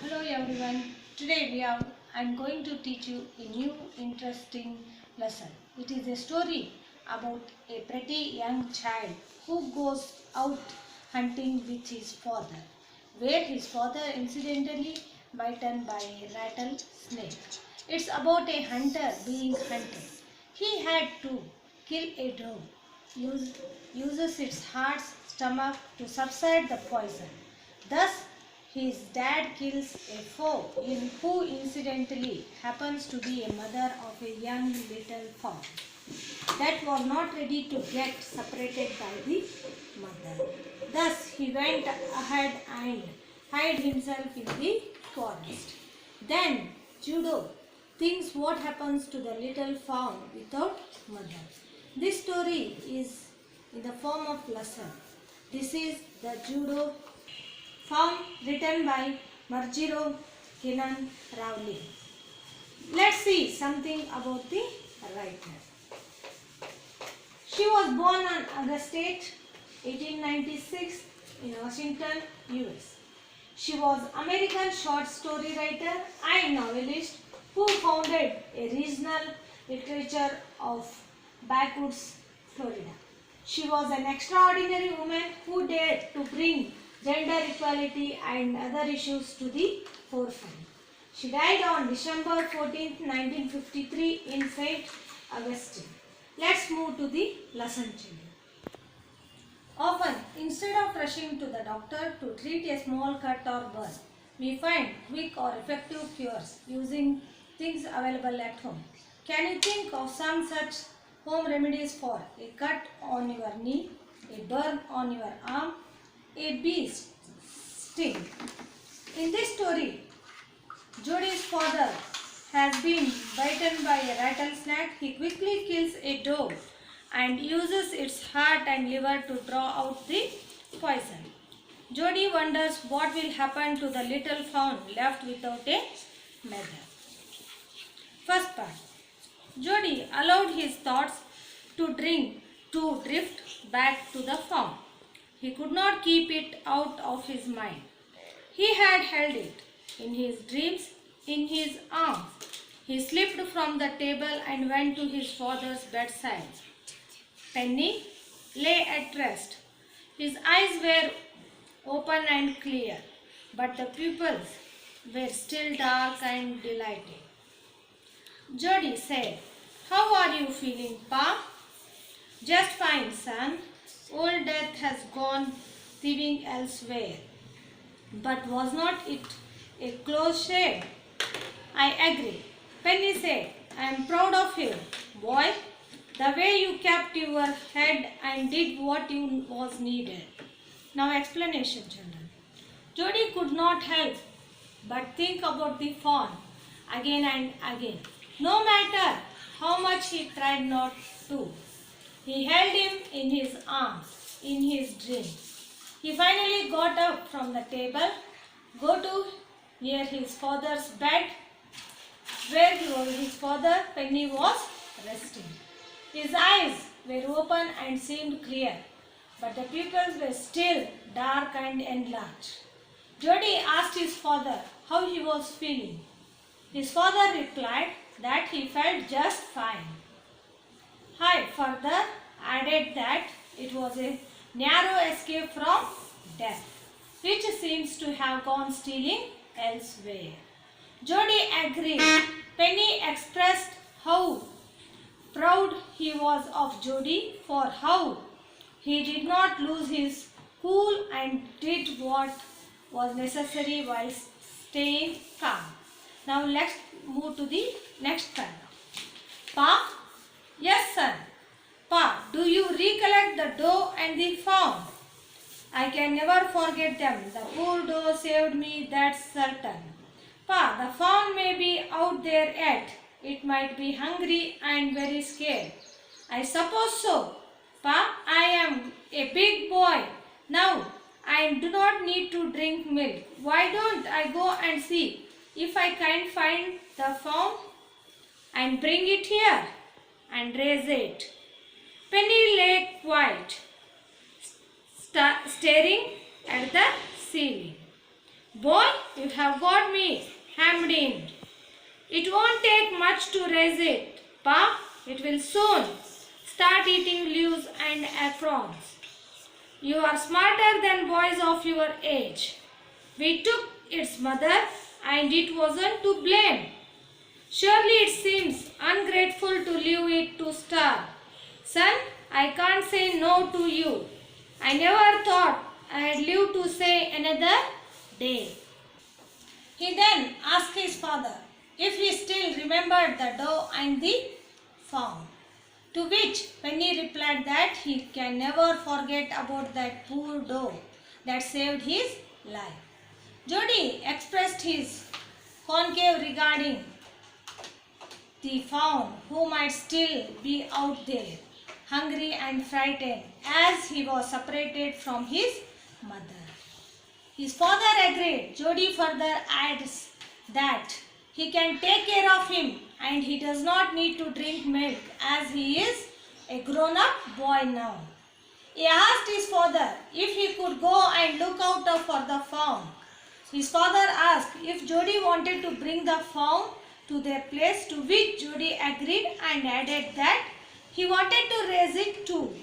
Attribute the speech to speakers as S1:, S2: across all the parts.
S1: Hello everyone. I'm going to teach you a new interesting lesson. It is a story about a pretty young child who goes out hunting with his father, where his father incidentally bitten by a rattlesnake. It's about a hunter being hunted. He had to kill a dog, use, uses its heart's stomach to subside the poison. Thus, his dad kills a foe who incidentally happens to be a mother of a young little fawn that was not ready to get separated by the mother. Thus, he went ahead and hid himself in the forest. Then, Judo thinks what happens to the little fawn without mother. This story is in the form of lesson. This is the Judo Fawn written by Marjiro Kinan Rowley. Let's see something about the writer. She was born on August 8, 1896 in Washington, US. She was American short story writer and novelist who founded a regional literature of backwoods Florida. She was an extraordinary woman who dared to bring gender equality and other issues to the forefront. She died on December 14, 1953 in St. Augustine. Let's move to the lesson children. Often, instead of rushing to the doctor to treat a small cut or burn, we find quick or effective cures using things available at home. Can you think of some such home remedies for a cut on your knee, a burn on your arm, a bee sting? In this story, Jody's father has been bitten by a rattlesnake. He quickly kills a dog and uses its heart and liver to draw out the poison. Jody wonders what will happen to the little fawn left without a mother. First part. Jody allowed his thoughts to drift back to the fawn. He could not keep it out of his mind. He had held it in his dreams, in his arms. He slipped from the table and went to his father's bedside. Penny lay at rest. His eyes were open and clear, but the pupils were still dark and dilated. Jody said, "How are you feeling, Pa?" "Just fine, son. Old Death has gone thieving elsewhere." "But was not it a close shave?" "I agree." Penny said, "I am proud of you, boy. The way you kept your head and did what was needed." Now explanation, children. Jody could not help but think about the fawn again and again, no matter how much he tried not to. He held him in his arms, in his dreams. He finally got up from the table, go to near his father's bed, where his father, Penny, was resting. His eyes were open and seemed clear, but the pupils were still dark and enlarged. Jody asked his father how he was feeling. His father replied that he felt just fine. He further added that it was a narrow escape from death, which seems to have gone stealing elsewhere. Jody agreed. Penny expressed how proud he was of Jody for how he did not lose his cool and did what was necessary while staying calm. Now let's move to the next paragraph. Pa? Yes, son. Pa, do you recollect the doe and the fawn? I can never forget them. The poor doe saved me, that's certain. Pa, the fawn may be out there yet. It might be hungry and very scared. I suppose so. Pa, I am a big boy now. I do not need to drink milk. Why don't I go and see if I can find the fawn and bring it here and raise it? Penny lay quiet, staring at the ceiling. Boy, you have got me hemmed in. It won't take much to raise it, Pa. It will soon start eating leaves and acorns. You are smarter than boys of your age. We took its mother and it wasn't to blame. Surely it seems ungrateful to leave it to starve. Son, I can't say no to you. I never thought I'd live to say another day. He then asked his father if he still remembered the doe and the fawn. To which Penny replied that he can never forget about that poor doe that saved his life. Jody expressed his concave regarding the fawn who might still be out there, hungry and frightened as he was separated from his mother. His father agreed. Jody further adds that he can take care of him and he does not need to drink milk as he is a grown-up boy now. He asked his father if he could go and look out for the fawn. His father asked if Jody wanted to bring the fawn to their place, to which Jody agreed and added that he wanted to raise it too.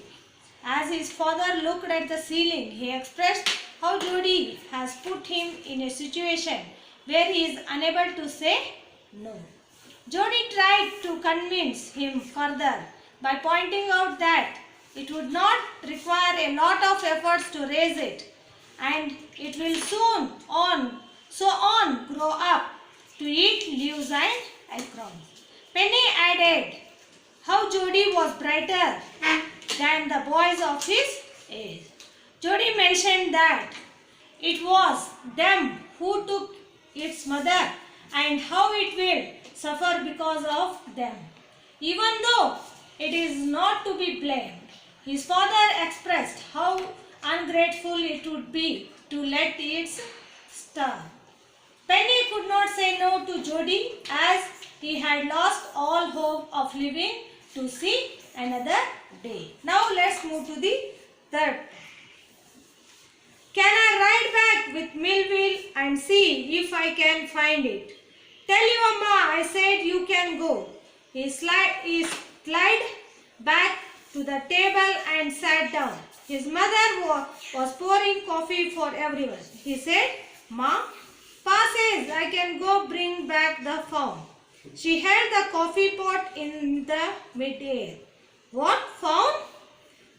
S1: As his father looked at the ceiling, he expressed how Jody has put him in a situation where he is unable to say no. Jody tried to convince him further by pointing out that it would not require a lot of efforts to raise it and it will soon grow up to eat leaves and acorns. Penny added how Jody was brighter than the boys of his age. Jody mentioned that it was them who took its mother and how it will suffer because of them, even though it is not to be blamed. His father expressed how ungrateful it would be to let it starve. Penny could not say no to Jody as he had lost all hope of living to see another day. Now let's move to the third. Can I ride back with Millville and see if I can find it? Tell your ma I said you can go. He slid back to the table and sat down. His mother was pouring coffee for everyone. He said, Ma, Pa says I can go bring back the fawn. She held the coffee pot in the mid-air. What fawn?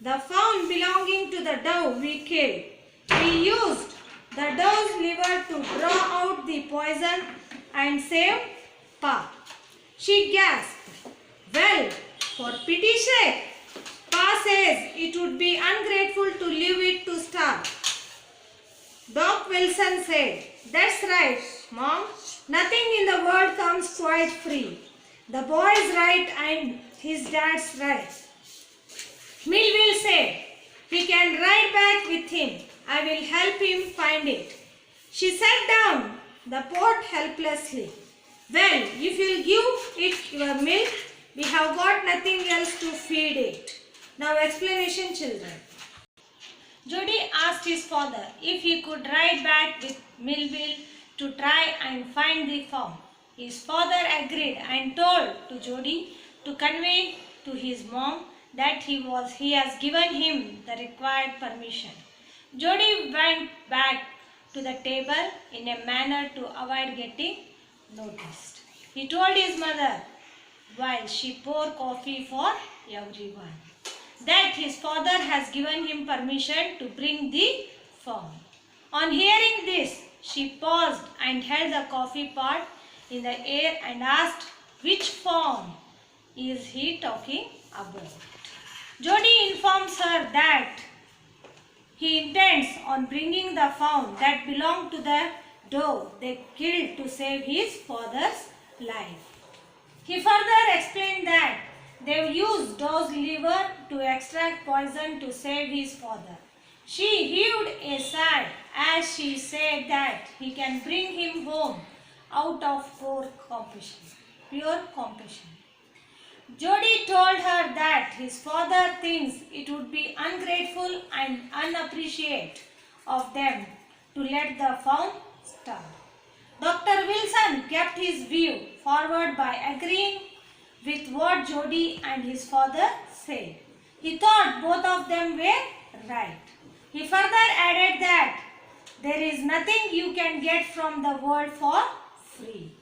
S1: The fawn belonging to the doe we killed. We used the doe's liver to draw out the poison and save Pa. She gasped. Well, for pity's sake, Pa says it would be ungrateful to leave it to starve. Doc Wilson said, That's right, Mom. Nothing in the world comes quite free. The boy's right and his dad's right. Millville said, He can ride back with him. I will help him find it. She set down the pot helplessly. Well, if you'll give it your milk, we have got nothing else to feed it. Now explanation, children. Jody asked his father if he could ride back with Millville to try and find the fawn. His father agreed and told to Jody to convey to his mom that he has given him the required permission. Jody went back to the table in a manner to avoid getting noticed. He told his mother while she poured coffee for everyone that his father has given him permission to bring the fawn. On hearing this, she paused and held the coffee pot in the air and asked, Which fawn is he talking about? Jody informs her that he intends on bringing the fawn that belonged to the doe they killed to save his father's life. He further explained that they used doe's liver to extract poison to save his father. She heaved a sigh as she said that he can bring him home out of pure compassion. Jody told her that his father thinks it would be ungrateful and unappreciative of them to let the fawn star. Dr. Wilson kept his view forward by agreeing with what Jody and his father said. He thought both of them were right. He further added that there is nothing you can get from the world for free.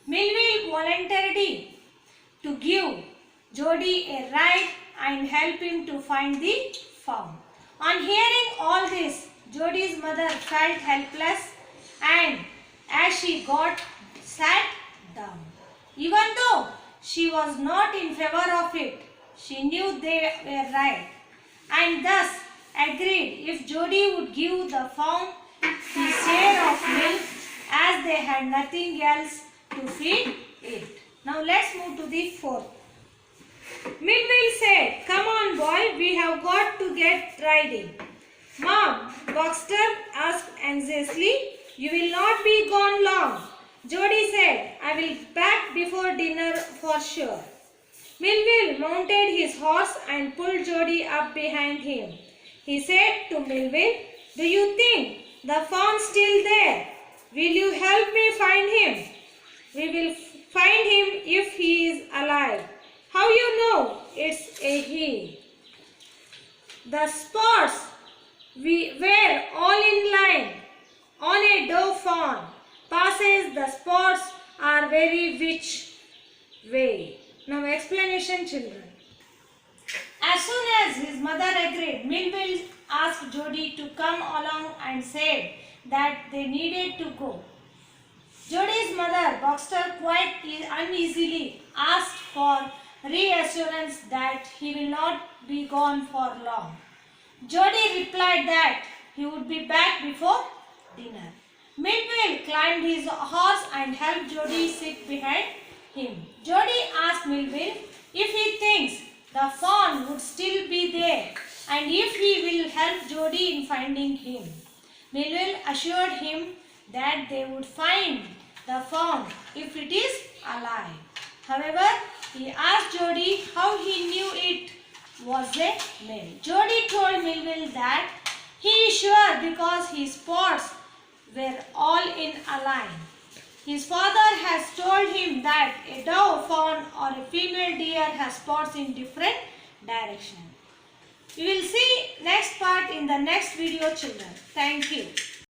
S1: Melville volunteered to give Jody a ride and help him to find the fawn. On hearing all this, Jody's mother felt helpless and as she got sat down. Even though she was not in favor of it, she knew they were right and thus agreed if Jody would give the fawn his share of milk as they had nothing else to feed it. Now let's move to the fourth. Melville said, "Come on boy, we have got to get riding." "Mom," Baxter asked anxiously, "you will not be gone long." Jody said, "I will be back before dinner for sure." Melville mounted his horse and pulled Jody up behind him. He said to Melville, "Do you think the fawn's still there? Will you help me find him?" "We will find him if he is alive." "How you know it's a he?" "The spots were all in line on a doe fawn. Passes the spots are very which way." Now explanation, children. As soon as his mother agreed, Melville asked Jody to come along and said that they needed to go. Jody's mother, Baxter, quite uneasily asked for reassurance that he will not be gone for long. Jody replied that he would be back before dinner. Melville climbed his horse and helped Jody sit behind him. Jody asked Melville if he thinks the fawn would still be there and if he will help Jody in finding him. Melville assured him that they would find the fawn if it is alive. However, he asked Jody how he knew it was a male. Jody told Melville that he is sure because his spots were all in a line. His father has told him that a doe fawn or a female deer has spots in different directions. We will see next part in the next video, children. Thank you.